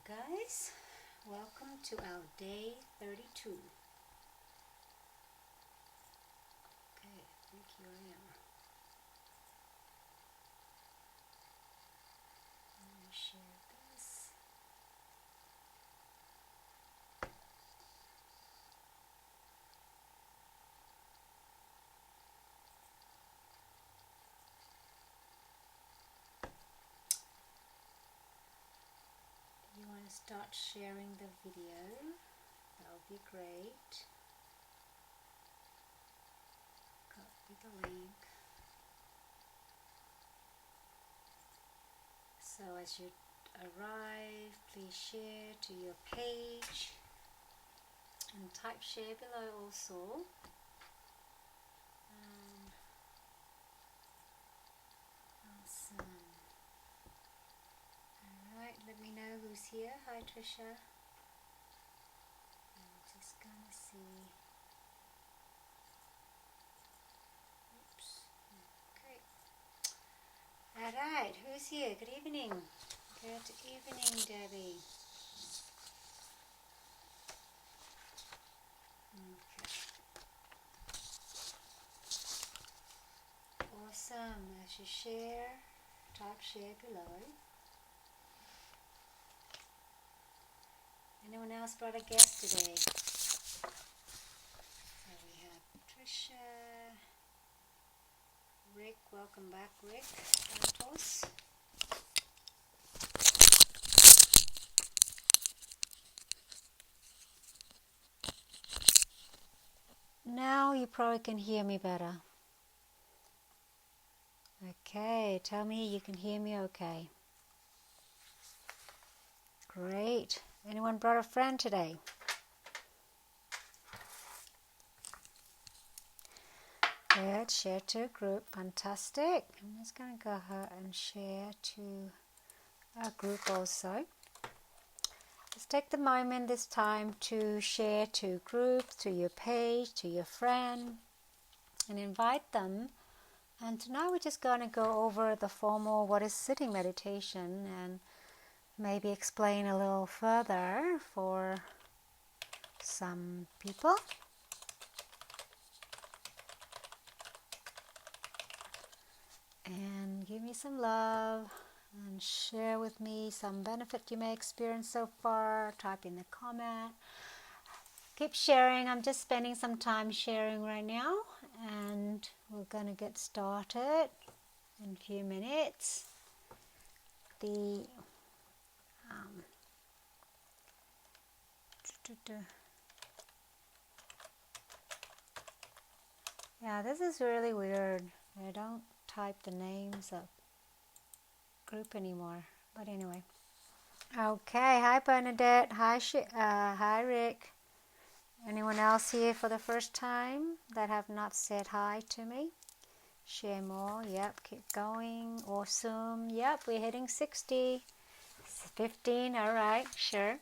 guys, welcome to our day 32. Okay, I think here I am. Let me share this. You want to start sharing the video? That would be great. Copy the link. So as you arrive, please share to your page and type share below also. Awesome. Alright, let me know who's here. Hi Trisha. I'm just gonna see. Oops. Okay. Alright, who's here? Good evening. Good evening, Debbie. Okay. Awesome. As you share, type share below. Anyone else brought a guest today? So we have Trisha, Rick. Welcome back, Rick Santos. Now you probably can hear me better. Okay, tell me you can hear me okay. Great. Anyone brought a friend today? Good. Share to a group. Fantastic. I'm just going to go ahead and share to a group also. Just take the moment this time to share to groups, to your page, to your friend, and invite them. And tonight we're just going to go over the formal what is sitting meditation and maybe explain a little further for some people. And give me some love and share with me some benefit you may experience so far. Type in the comment. Keep sharing. I'm just spending some time sharing right now, and we're going to get started in a few minutes. Yeah, this is really weird. I don't type the names of group anymore, but anyway. Okay, hi Bernadette, hi Rick. Anyone else here for the first time that have not said hi to me? Share more. Yep, keep going. Awesome. Yep, we're hitting 60. 15. All right, sure.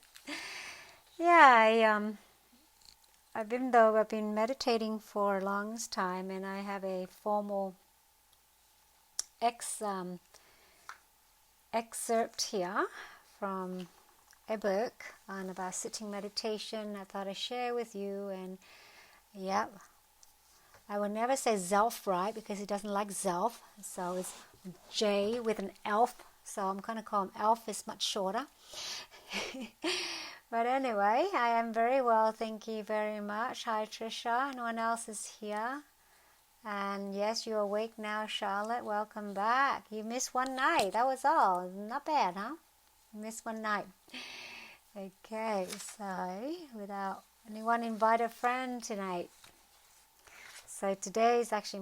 Yeah, I've been meditating for a long time, and I have a formal excerpt here from a book on about sitting meditation. I thought I'd share with you, and yeah, I would never say Zelf, right, because he doesn't like Zelf, so it's J with an Elf, so I'm going to call him Elf. Is much shorter. But anyway, I am very well, thank you very much. Hi Trisha, no one else is here. And yes, you're awake now, Charlotte. Welcome back. You missed one night. That was all. Not bad, huh? You missed one night. Okay, so without anyone invite a friend tonight. So today is actually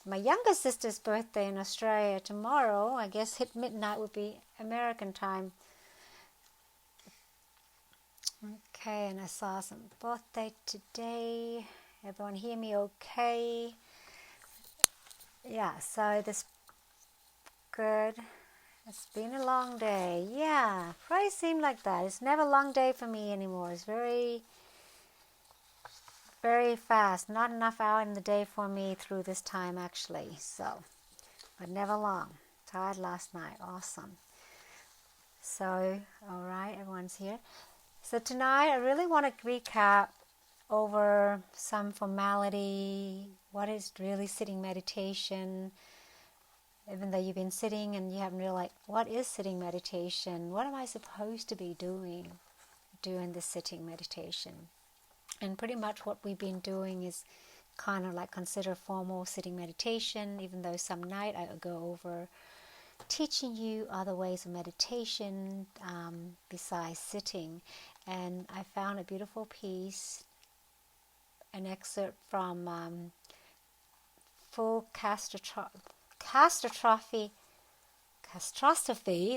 my younger sister's birthday in Australia. Tomorrow, I guess hit midnight would be American time. Okay, and I saw some birthday today. Everyone hear me okay? Yeah, so this good. It's been a long day. Yeah, probably seemed like that. It's never a long day for me anymore. It's very, very fast. Not enough hour in the day for me through this time actually. So, but never long. Tired last night. Awesome. So, all right, everyone's here. So tonight I really want to recap over some formality. What is really sitting meditation? Even though you've been sitting and you haven't really like, what is sitting meditation? What am I supposed to be doing during the sitting meditation? And pretty much what we've been doing is kind of like consider formal sitting meditation, even though some night I will go over teaching you other ways of meditation besides sitting. And I found a beautiful piece, an excerpt from Full Catastrophe,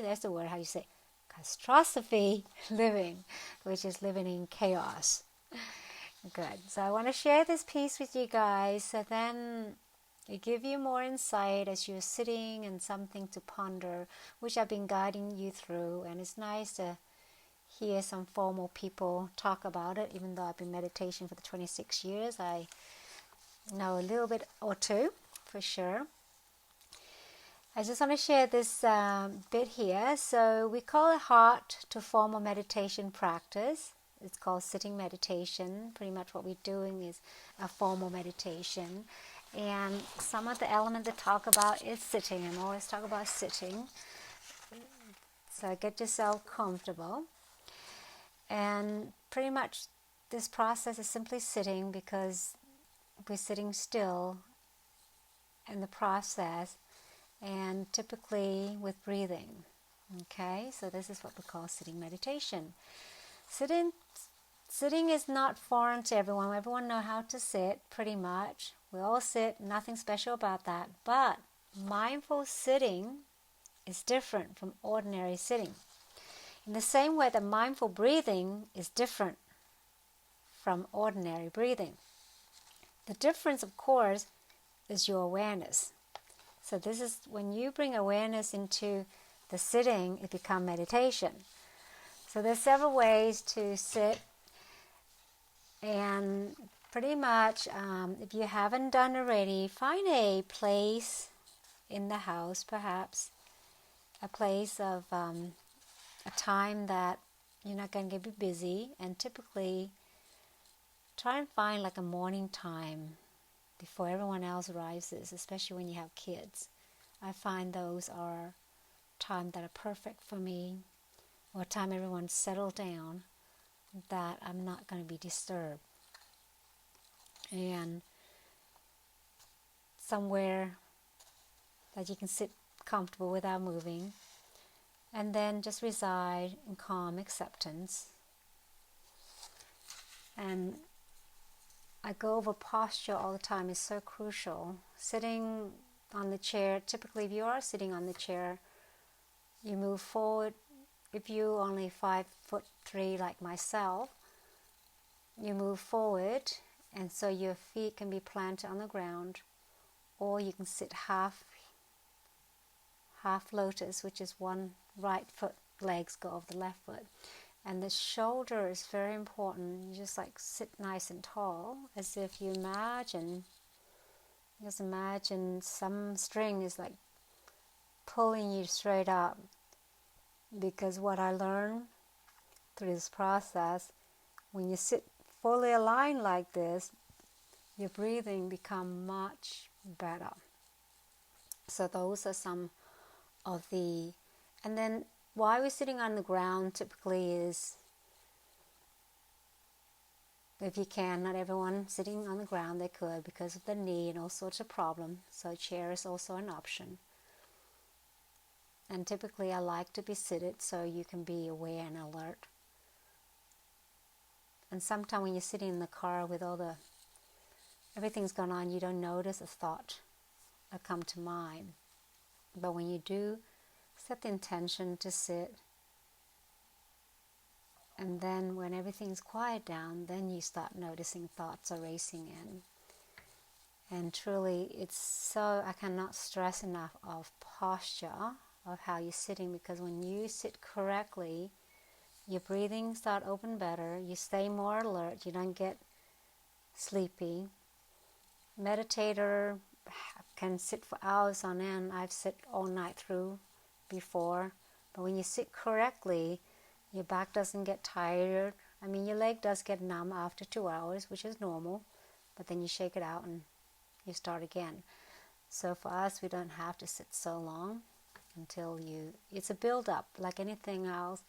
that's the word, how you say, catastrophe living, which is living in chaos. Good. So I want to share this piece with you guys, so then it give you more insight as you're sitting and something to ponder, which I've been guiding you through. And it's nice to hear some formal people talk about it. Even though I've been meditation for the 26 years, I know a little bit or two for sure. I just want to share this bit here. So we call it heart to formal meditation practice. It's called sitting meditation. Pretty much what we're doing is a formal meditation. And some of the elements to talk about is sitting. I'm always talking about sitting. So get yourself comfortable. And pretty much this process is simply sitting, because we're sitting still in the process, and typically with breathing. Okay, so this is what we call sitting meditation. Sitting is not foreign to everyone. Everyone knows how to sit, pretty much. We all sit, nothing special about that. But mindful sitting is different from ordinary sitting. In the same way that mindful breathing is different from ordinary breathing. The difference, of course, is your awareness. So this is when you bring awareness into the sitting, it becomes meditation. So there's several ways to sit, and pretty much if you haven't done already, find a place in the house, perhaps a place of a time that you're not going to be busy, and typically try and find like a morning time before everyone else rises, especially when you have kids. I find those are times that are perfect for me, or time everyone's settled down, that I'm not going to be disturbed. And somewhere that you can sit comfortable without moving, and then just reside in calm acceptance. And I go over posture all the time. It's so crucial. Sitting on the chair, typically if you are sitting on the chair, you move forward. If you're only 5'3" like myself, you move forward, and so your feet can be planted on the ground, or you can sit half lotus, which is one right foot legs go over the left foot. And the shoulder is very important. You just like sit nice and tall, as if you imagine some string is like pulling you straight up. Because what I learned through this process, when you sit fully aligned like this, your breathing becomes much better. So those are some of the, and then why we're sitting on the ground typically is, if you can, not everyone sitting on the ground, they could because of the knee and all sorts of problems. So chair is also an option. And typically I like to be seated so you can be aware and alert. And sometimes when you're sitting in the car with everything's going on, you don't notice a thought that come to mind. But when you do, set the intention to sit. And then when everything's quiet down, then you start noticing thoughts are racing in. And truly, it's so, I cannot stress enough of posture, of how you're sitting, because when you sit correctly, your breathing start open better, you stay more alert, you don't get sleepy. Meditator can sit for hours on end. I've sit all night through before, But when you sit correctly, your back doesn't get tired. I mean, your leg does get numb after 2 hours, which is normal, but then you shake it out and you start again. So for us, we don't have to sit so long until it's a build-up. Like anything else,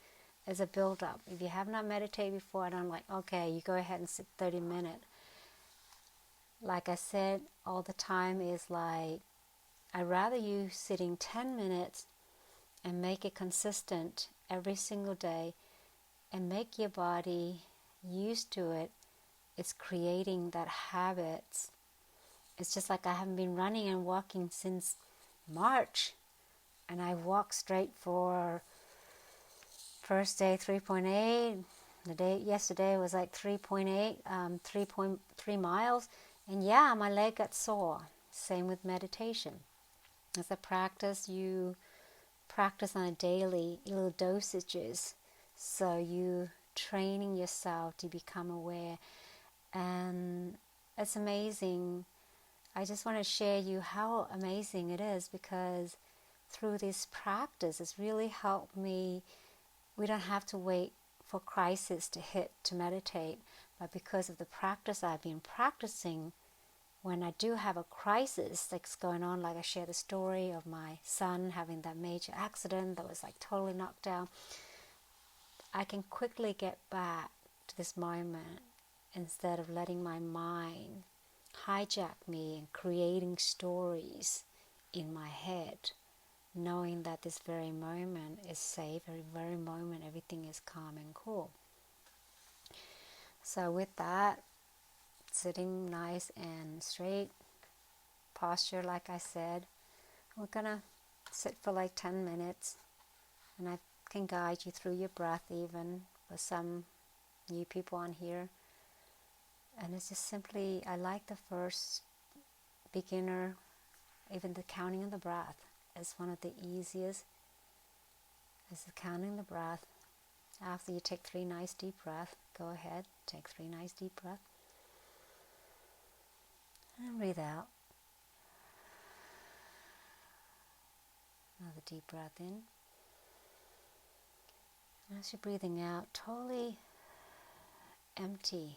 it's a build-up. If you have not meditated before, and I'm like, okay, you go ahead and sit 30 minutes. Like I said all the time, is like, I'd rather you sitting 10 minutes and make it consistent every single day and make your body used to it. It's creating that habits. It's just like I haven't been running and walking since March, and I walked straight for first day 3.8. The day yesterday was like 3.8, 3.3 miles, and yeah, my leg got sore. Same with meditation. As a practice, you practice on a daily, little dosages, so you training yourself to become aware. And it's amazing. I just want to share you how amazing it is, because through this practice, it's really helped me. We don't have to wait for crisis to hit to meditate, but because of the practice I've been practicing, when I do have a crisis that's going on, like I share the story of my son having that major accident that was like totally knocked down, I can quickly get back to this moment instead of letting my mind hijack me and creating stories in my head, knowing that this very moment is safe, every very moment everything is calm and cool. So with that, sitting nice and straight, posture like I said, we're gonna sit for like 10 minutes, and I can guide you through your breath even for some new people on here. And it's just simply, I like the first beginner, even the counting of the breath is one of the easiest, is the counting the breath. After you take 3 nice deep breaths, go ahead, take 3 nice deep breaths. And breathe out. Another deep breath in. And as you're breathing out, totally empty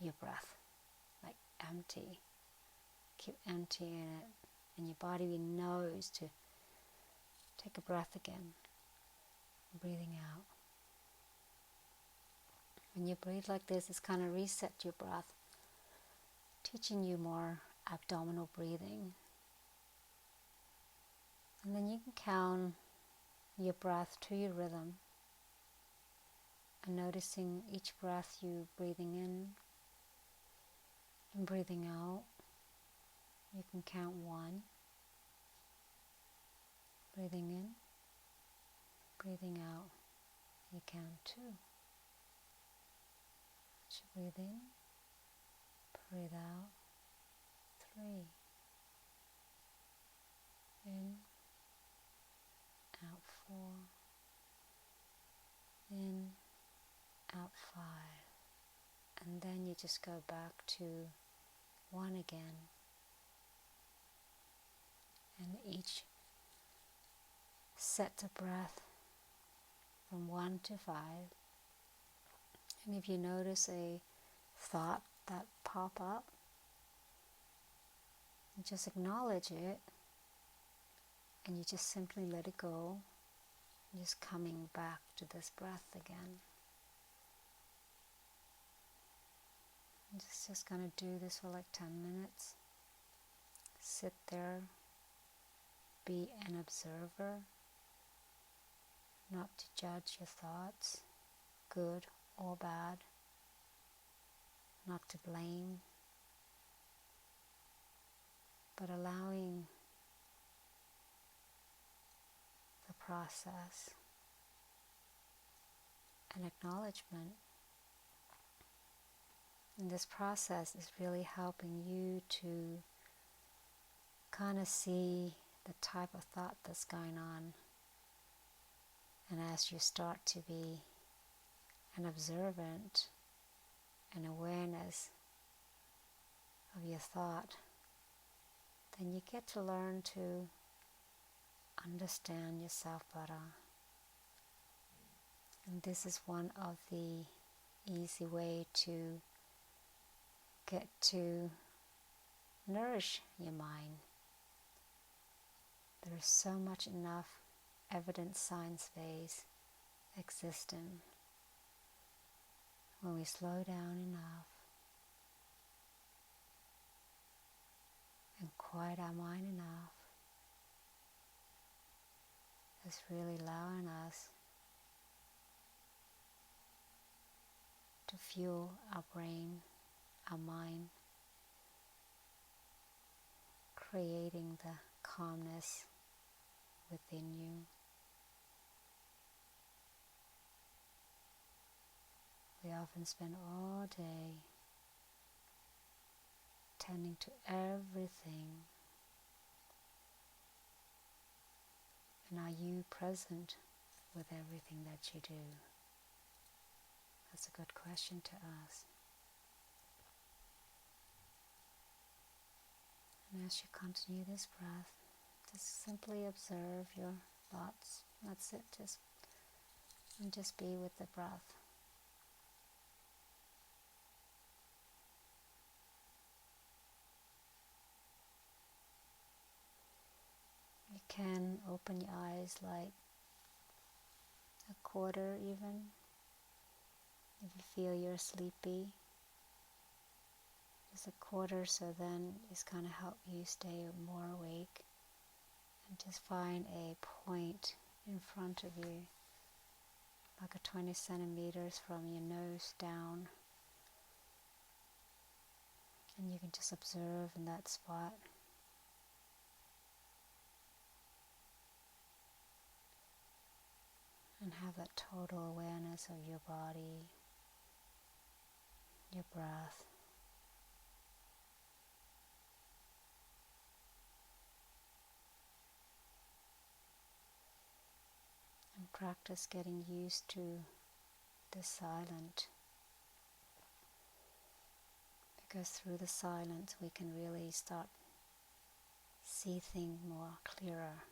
your breath. Like empty. Keep emptying it. And your body knows to take a breath again. Breathing out. When you breathe like this, it's kind of reset your breath, teaching you more abdominal breathing. And then you can count your breath to your rhythm, and noticing each breath you breathing in and breathing out. You can count 1, breathing in, breathing out. You count 2. As you breathe in, breathe out. 3, in, out 4, in, out 5, and then you just go back to 1 again, and each set the breath from 1 to 5. And if you notice a thought that pop up, you just acknowledge it, and you just simply let it go, just coming back to this breath again. Just going to do this for like 10 minutes. Sit there, be an observer, not to judge your thoughts, good or bad, not to blame, but allowing the process and acknowledgement. And this process is really helping you to kind of see the type of thought that's going on. And as you start to be an observant and awareness of your thought, then you get to learn to understand yourself better, And this is one of the easy way to get to nourish your mind. There's so much enough evidence science-based existence when we slow down enough and quiet our mind enough. It's really allowing us to fuel our brain, our mind, creating the calmness within you. We often spend all day tending to everything. And are you present with everything that you do? That's a good question to ask. And as you continue this breath, just simply observe your thoughts. That's it. Just be with the breath. You can open your eyes like a quarter even. If you feel you're sleepy, just a quarter, so then it's going to help you stay more awake. And just find a point in front of you, like a 20 centimeters from your nose down. And you can just observe in that spot. And have that total awareness of your body, your breath. And practice getting used to the silent. Because through the silence we can really start see things more clearer.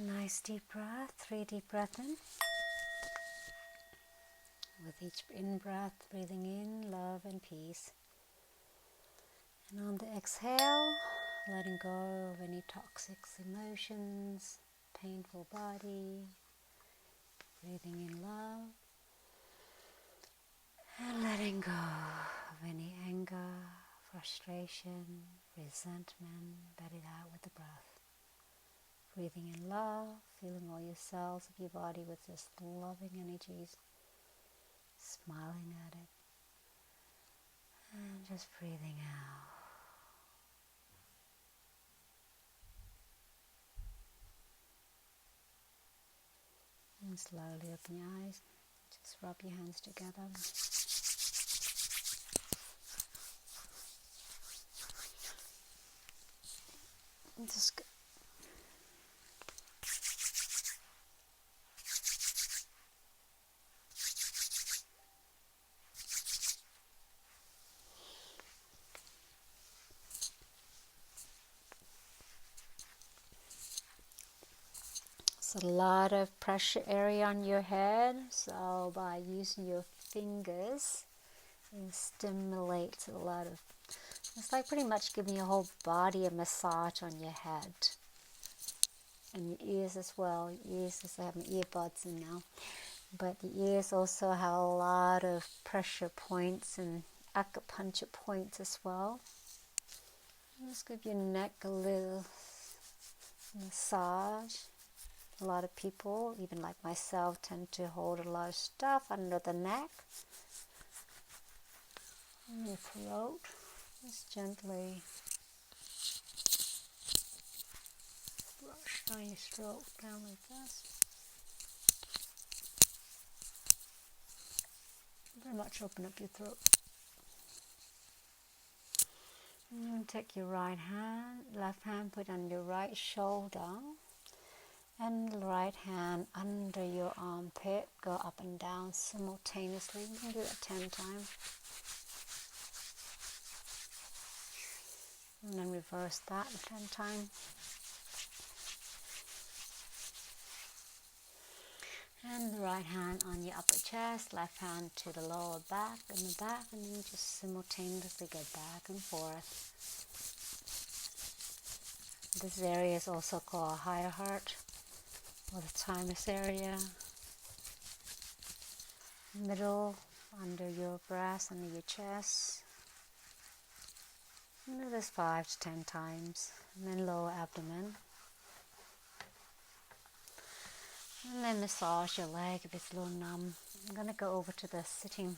Nice deep breath, 3 deep breaths in. With each in-breath, breathing in love and peace. And on the exhale, letting go of any toxic emotions, painful body, breathing in love. And letting go of any anger, frustration, resentment, let it out with the breath. Breathing in love, feeling all your cells of your body with just loving energies, smiling at it, and just breathing out. And slowly open your eyes, just rub your hands together. And just a lot of pressure area on your head, so by using your fingers it stimulates a lot of, it's like pretty much giving your whole body a massage on your head and your ears as well. Your ears, as I have my earbuds in now, but the ears also have a lot of pressure points and acupuncture points as well. Just give your neck a little massage. A lot of people, even like myself, tend to hold a lot of stuff under the neck. And your throat. Just gently brush down your throat, down like this. Very much open up your throat. And then take your right hand, left hand, put on your right shoulder. And the right hand under your armpit, go up and down simultaneously. You can do that 10 times. And then reverse that 10 times. And the right hand on your upper chest, left hand to the lower back and the back, and then just simultaneously go back and forth. This area is also called higher heart, or the thymus area. Middle, under your breast, under your chest. And do this 5 to 10 times. And then lower abdomen. And then massage your leg if it's a little numb. I'm going to go over to the sitting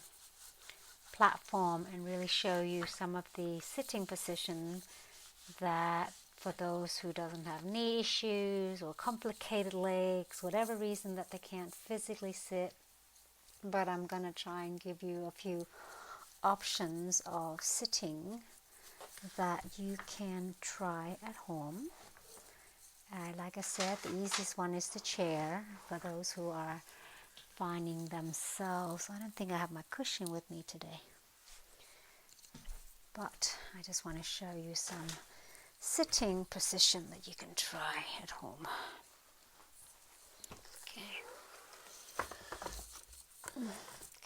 platform and really show you some of the sitting position that for those who doesn't have knee issues or complicated legs, whatever reason that they can't physically sit. But I'm going to try and give you a few options of sitting that you can try at home. Like I said, the easiest one is the chair for those who are finding themselves. I don't think I have my cushion with me today, but I just want to show you some sitting position that you can try at home.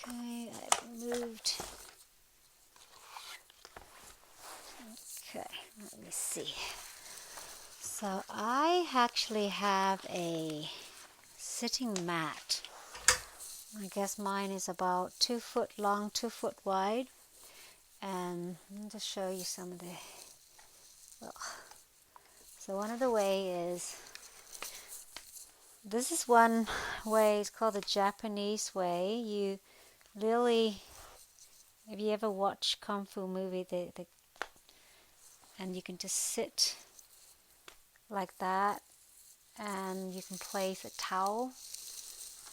Okay, I've moved. Okay, let me see. So I actually have a sitting mat. I guess mine is about 2 foot long, 2 foot wide. And let me just show you some of the, so one of the way is, this is one way, it's called the Japanese way. You really, if you ever watch Kung Fu movie, and you can just sit like that, and you can place a towel. In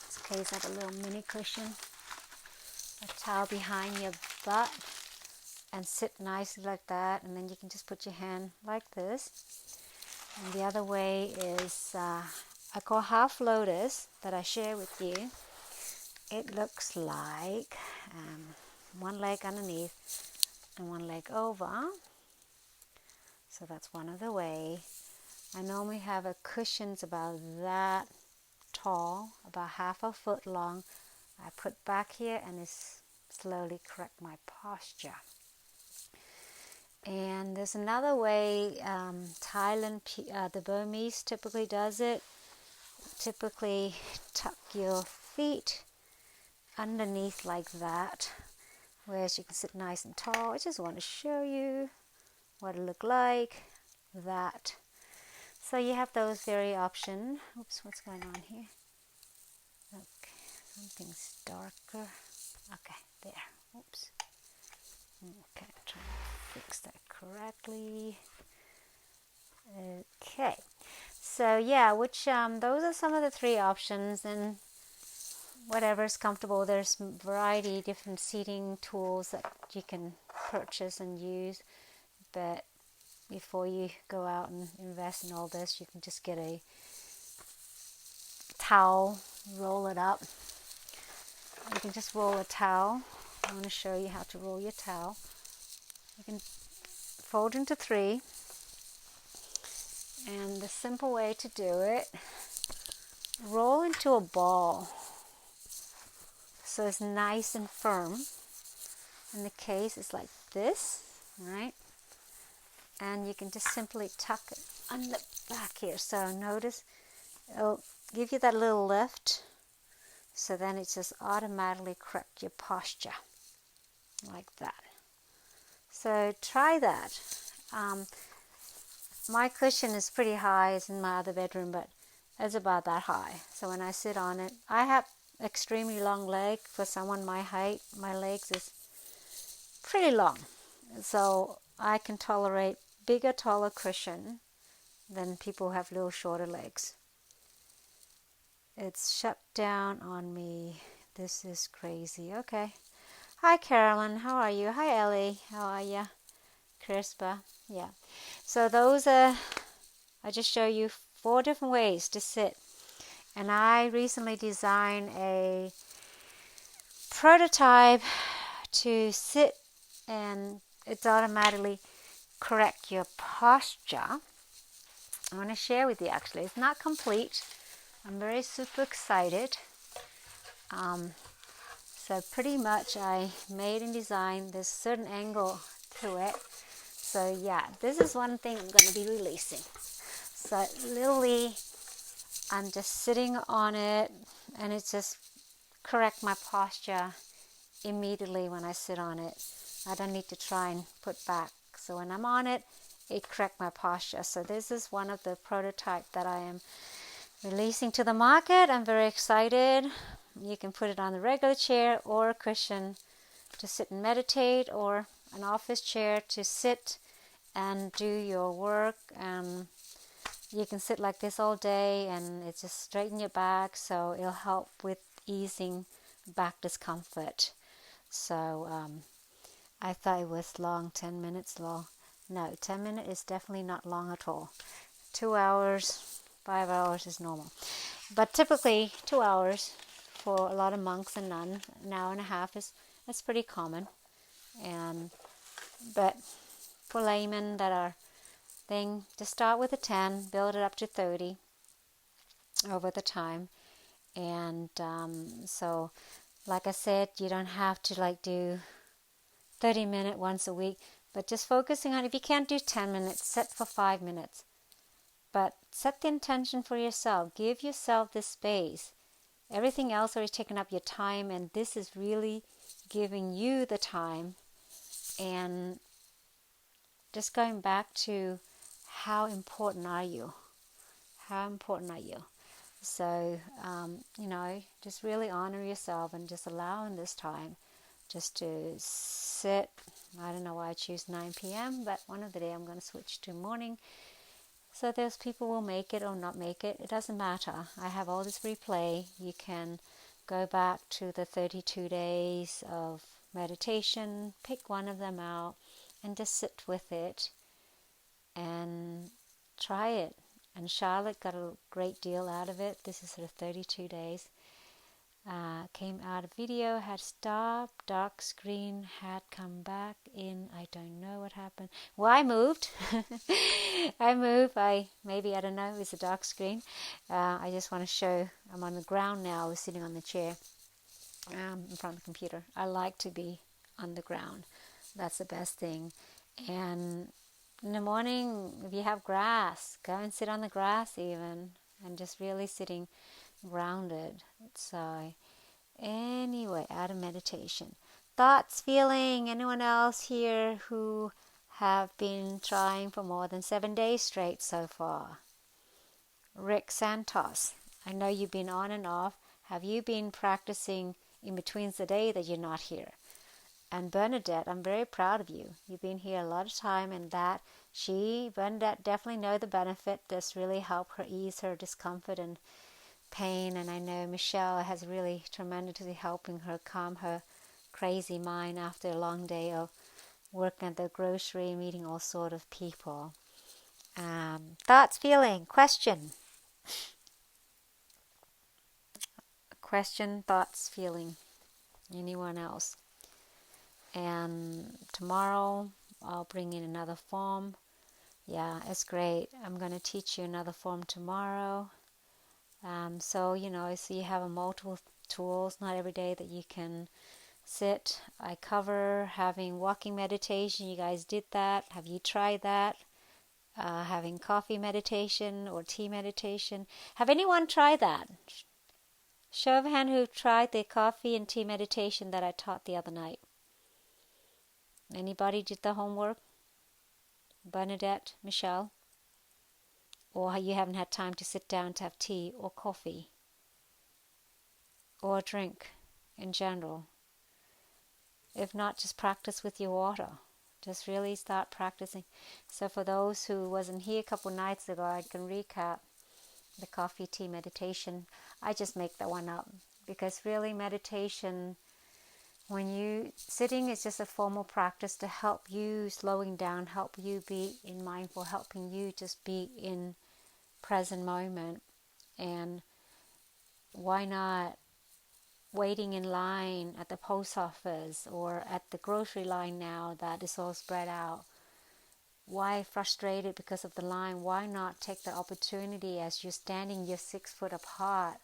this case, I have a little mini cushion, a towel behind your butt, and sit nicely like that, and then you can just put your hand like this. And the other way is, I call half lotus, that I share with you. It looks like one leg underneath and one leg over. So that's one of the way. I normally have a cushions about that tall, about half a foot long. I put back here and it's slowly correct my posture. And there's another way Thailand, the Burmese typically does it. Typically tuck your feet underneath like that, whereas you can sit nice and tall. I just want to show you what it look like that. So you have those very options. Oops, what's going on here? Okay, something's darker. Okay, there. Oops. Okay, trying to fix that correctly. Okay, so yeah, which those are some of the three options, and whatever's comfortable. There's a variety of different seating tools that you can purchase and use, but before you go out and invest in all this, you can just get a towel, roll it up. You can just roll a towel. I want to show you how to roll your towel. You can fold into three, and the simple way to do it, roll into a ball so it's nice and firm. In the case, it's like this, right? And you can just simply tuck it on the back here. So notice it'll give you that little lift, so then it just automatically correct your posture like that. So try that. My cushion is pretty high. It's in my other bedroom, but it's about that high. So when I sit on it, I have extremely long leg. For someone my height, my legs is pretty long. So I can tolerate bigger, taller cushion than people who have little shorter legs. It's shut down on me. This is crazy. Okay. Hi, Carolyn. How are you? Hi, Ellie. How are you? Crispa. Yeah. So those are, I just show you 4 different ways to sit. And I recently designed a prototype to sit, and it's automatically correct your posture. I want to share with you actually. It's not complete. I'm very super excited. So pretty much I made and designed this certain angle to it. So yeah, this is one thing I'm going to be releasing. So literally I'm just sitting on it, and it's just correct my posture immediately when I sit on it. I don't need to try and put back. So when I'm on it, it correct my posture. So this is one of the prototype that I am releasing to the market. I'm very excited. You can put it on the regular chair or a cushion to sit and meditate, or an office chair to sit and do your work. You can sit like this all day, and it just straighten your back, so it'll help with easing back discomfort. So I thought it was long, 10 minutes long. No, 10 minutes is definitely not long at all. 2 hours, 5 hours is normal. But typically 2 hours for a lot of monks and nuns. An hour and a half is pretty common. But for laymen that are thing, just start with a 10, build it up to 30 over the time. And so like I said, you don't have to like do 30 minutes once a week, but just focusing on, if you can't do 10 minutes, set for 5 minutes. But set the intention for yourself. Give yourself this space. Everything else already taken up your time, and this is really giving you the time. And just going back to how important are you? How important are you? So, just really honor yourself and just allowing this time just to sit. I don't know why I choose 9 p.m., but one of the day I'm going to switch to morning. So those people will make it or not make it. It doesn't matter. I have all this replay. You can go back to the 32 days of meditation, pick one of them out, and just sit with it and try it. And Charlotte got a great deal out of it. This is her 32 days. came out of video, had stopped, dark screen had come back in. I don't know what happened. Well, I moved. I don't know, it's a dark screen. I just want to show I'm on the ground now. I was sitting on the chair in front of the computer. I like to be on the ground. That's the best thing. And in the morning, if you have grass, go and sit on the grass even, and just really sitting grounded. So anyway, out of meditation. Thoughts, feeling, anyone else here who have been trying for more than 7 days straight so far? Rick Santos, I know you've been on and off. Have you been practicing in between the day that you're not here? And Bernadette, I'm very proud of you. You've been here a lot of time, and that Bernadette, definitely know the benefit. This really helped her ease her discomfort and pain. And I know Michelle has really tremendously helping her calm her crazy mind after a long day of working at the grocery, meeting all sort of people. Thoughts, feeling, question, thoughts, feeling. Anyone else? And tomorrow I'll bring in another form. Yeah, it's great. I'm going to teach you another form tomorrow. So you have a multiple tools, not every day that you can sit. I cover having walking meditation. You guys did that. Have you tried that? Having coffee meditation or tea meditation. Have anyone tried that? Show of hand who tried the coffee and tea meditation that I taught the other night. Anybody did the homework? Bernadette, Michelle? Or you haven't had time to sit down to have tea or coffee or a drink in general? If not, just practice with your water. Just really start practicing. So for those who wasn't here a couple nights ago, I can recap the coffee tea meditation. I just make that one up because really meditation, when you sitting, is just a formal practice to help you slowing down, help you be in mindful, helping you just be in present moment. And why not waiting in line at the post office or at the grocery line now that is all spread out? Why frustrated because of the line? Why not take the opportunity as you're standing, you're 6 foot apart,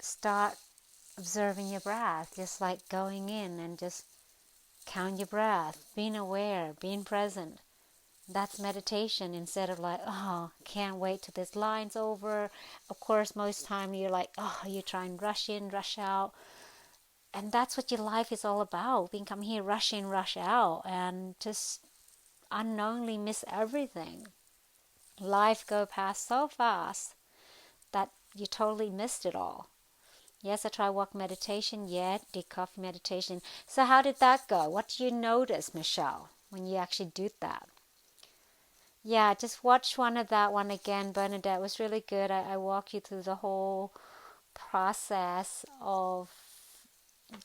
start observing your breath, just like going in and just count your breath, being aware, being present. That's meditation instead of like, oh, can't wait till this line's over. Of course, most time you're like, oh, you try and rush in, rush out. And that's what your life is all about. Being come here, rush in, rush out, and just unknowingly miss everything. Life go past so fast that you totally missed it all. Yes, I tried walk meditation. Yeah, did coffee meditation. So how did that go? What did you notice, Michelle, when you actually did that? Yeah, just watch that one again. Bernadette was really good. I walked you through the whole process of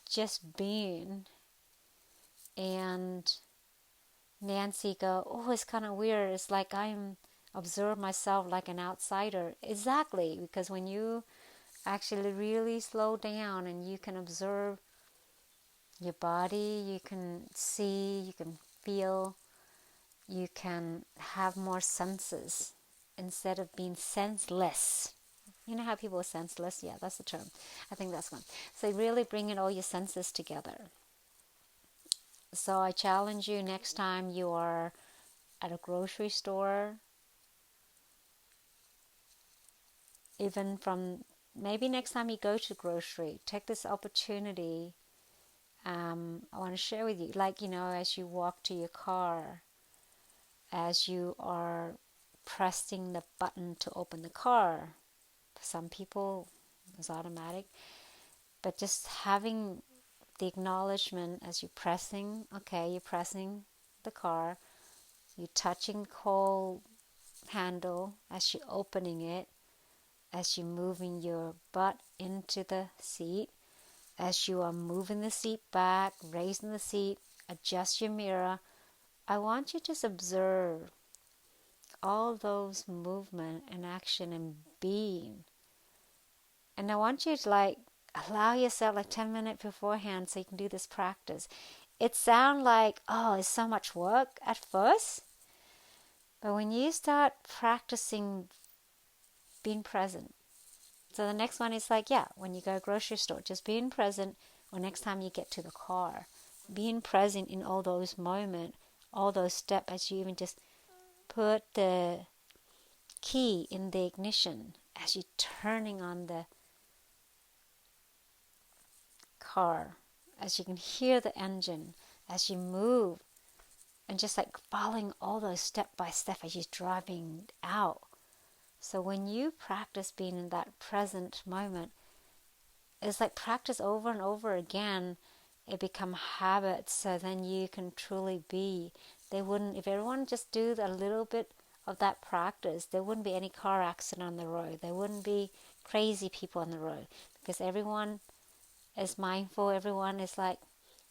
just being. And Nancy go, oh, it's kind of weird. It's like I'm observe myself like an outsider. Exactly, because when you actually really slow down and you can observe your body, you can see, you can feel, you can have more senses instead of being senseless. You know how people are senseless? Yeah, that's the term. I think that's one. So really bringing all your senses together. So I challenge you next time you are at a grocery store, even from maybe next time you go to grocery, take this opportunity. I want to share with you, like, as you walk to your car, as you are pressing the button to open the car. For some people, it's automatic. But just having the acknowledgement as you're pressing the car, you're touching the cold handle as you're opening it, as you're moving your butt into the seat, as you are moving the seat back, raising the seat, adjust your mirror. I want you to just observe all those movement and action and being. And I want you to like allow yourself like 10 minutes beforehand so you can do this practice. It sounds like, oh, it's so much work at first. But when you start practicing being present, so the next one is like, yeah, when you go grocery store, just being present, or next time you get to the car, being present in all those moments, all those steps, as you even just put the key in the ignition, as you're turning on the car, as you can hear the engine, as you move, and just like following all those step by step as you're driving out. So when you practice being in that present moment, it's like practice over and over again. It become habits, so then you can truly be. They wouldn't, if everyone just do a little bit of that practice, there wouldn't be any car accident on the road. There wouldn't be crazy people on the road because everyone is mindful. Everyone is like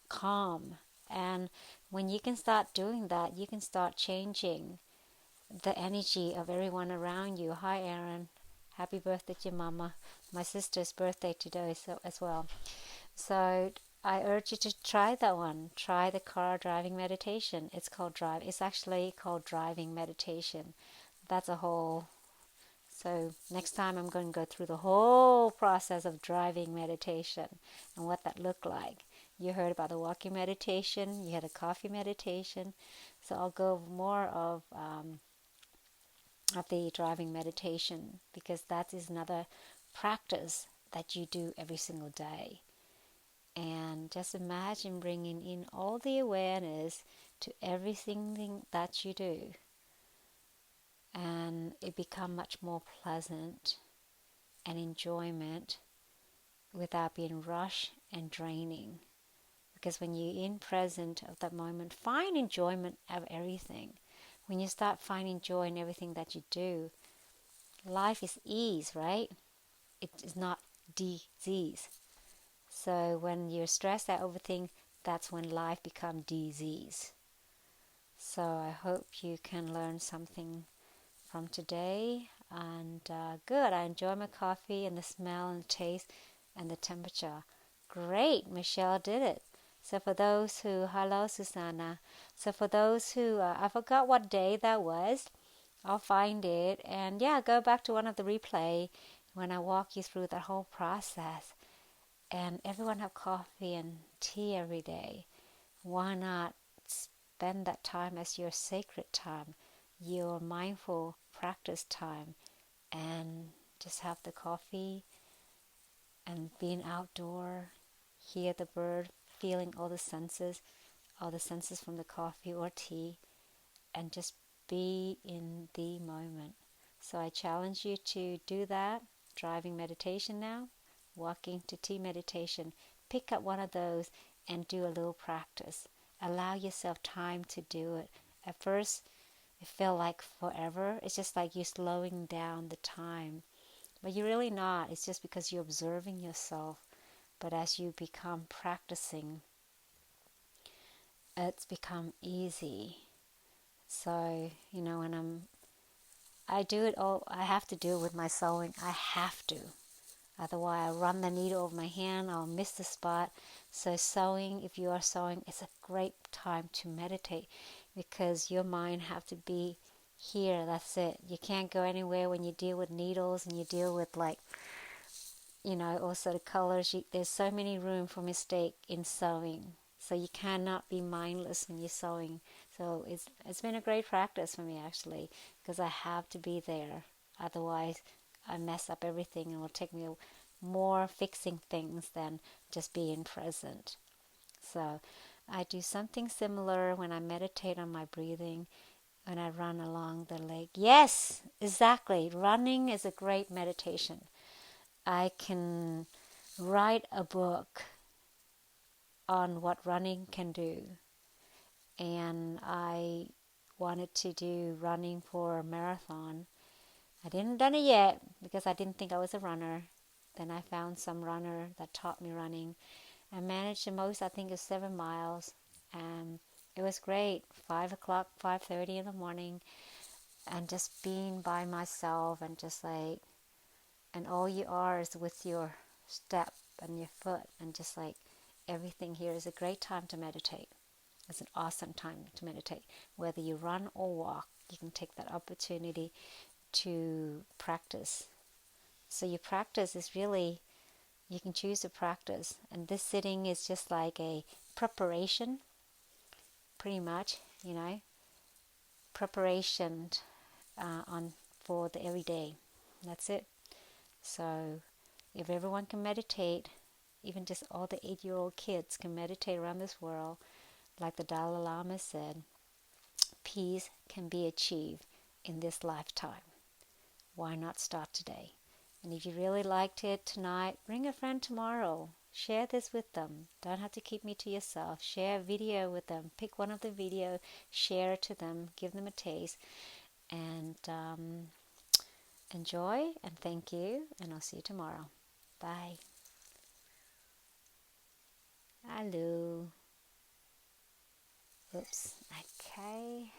calm. And when you can start doing that, you can start changing the energy of everyone around you. Hi, Aaron. Happy birthday to your mama. My sister's birthday today as well. So I urge you to try that one. Try the car driving meditation. It's actually called driving meditation. That's a whole. So next time I'm going to go through the whole process of driving meditation and what that looked like. You heard about the walking meditation. You had a coffee meditation. So I'll go over more of the driving meditation, because that is another practice that you do every single day. And just imagine bringing in all the awareness to everything that you do, and it become much more pleasant and enjoyment without being rushed and draining. Because when you're in present of that moment, find enjoyment of everything. When you start finding joy in everything that you do, life is ease, right? It is not disease. So when you're stressed out over things, that's when life becomes disease. So I hope you can learn something from today. And good, I enjoy my coffee and the smell and the taste and the temperature. Great, Michelle did it. So for those who, hello Susanna. So for those who, I forgot what day that was. I'll find it, and yeah, go back to one of the replay when I walk you through the whole process. And everyone have coffee and tea every day. Why not spend that time as your sacred time, your mindful practice time, and just have the coffee and being outdoor, hear the bird, feeling all the senses from the coffee or tea, and just be in the moment. So I challenge you to do that. Driving meditation now, walking to tea meditation. Pick up one of those and do a little practice. Allow yourself time to do it. At first, it felt like forever. It's just like you're slowing down the time. But you're really not. It's just because you're observing yourself. But as you become practicing, it's become easy. So, when I do it all, I have to do it with my sewing. I have to. Otherwise, I run the needle over my hand, I'll miss the spot. So sewing, if you are sewing, it's a great time to meditate, because your mind have to be here. That's it. You can't go anywhere when you deal with needles and you deal with also the colors. There's so many room for mistake in sewing. So you cannot be mindless when you're sewing. So it's been a great practice for me, actually, because I have to be there. Otherwise, I mess up everything, and it will take me more fixing things than just being present. So I do something similar when I meditate on my breathing, when I run along the lake. Yes, exactly. Running is a great meditation. I can write a book on what running can do. And I wanted to do running for a marathon. I didn't done it yet because I didn't think I was a runner. Then I found some runner that taught me running. I managed the most, I think, is 7 miles. And it was great. 5 o'clock, 5:30 in the morning. And just being by myself and just like and all you are is with your step and your foot, and just like everything here is a great time to meditate. It's an awesome time to meditate. Whether you run or walk, you can take that opportunity to practice. So your practice is really, you can choose to practice, and this sitting is just like a preparation, pretty much, preparation on for the everyday. That's it. So if everyone can meditate, even just all the 8-year-old kids can meditate around this world, like the Dalai Lama said, peace can be achieved in this lifetime. Why not start today? And if you really liked it tonight, bring a friend tomorrow. Share this with them. Don't have to keep me to yourself. Share a video with them. Pick one of the videos, share it to them, give them a taste, and enjoy, and thank you, and I'll see you tomorrow. Bye. Hello. Oops. Okay.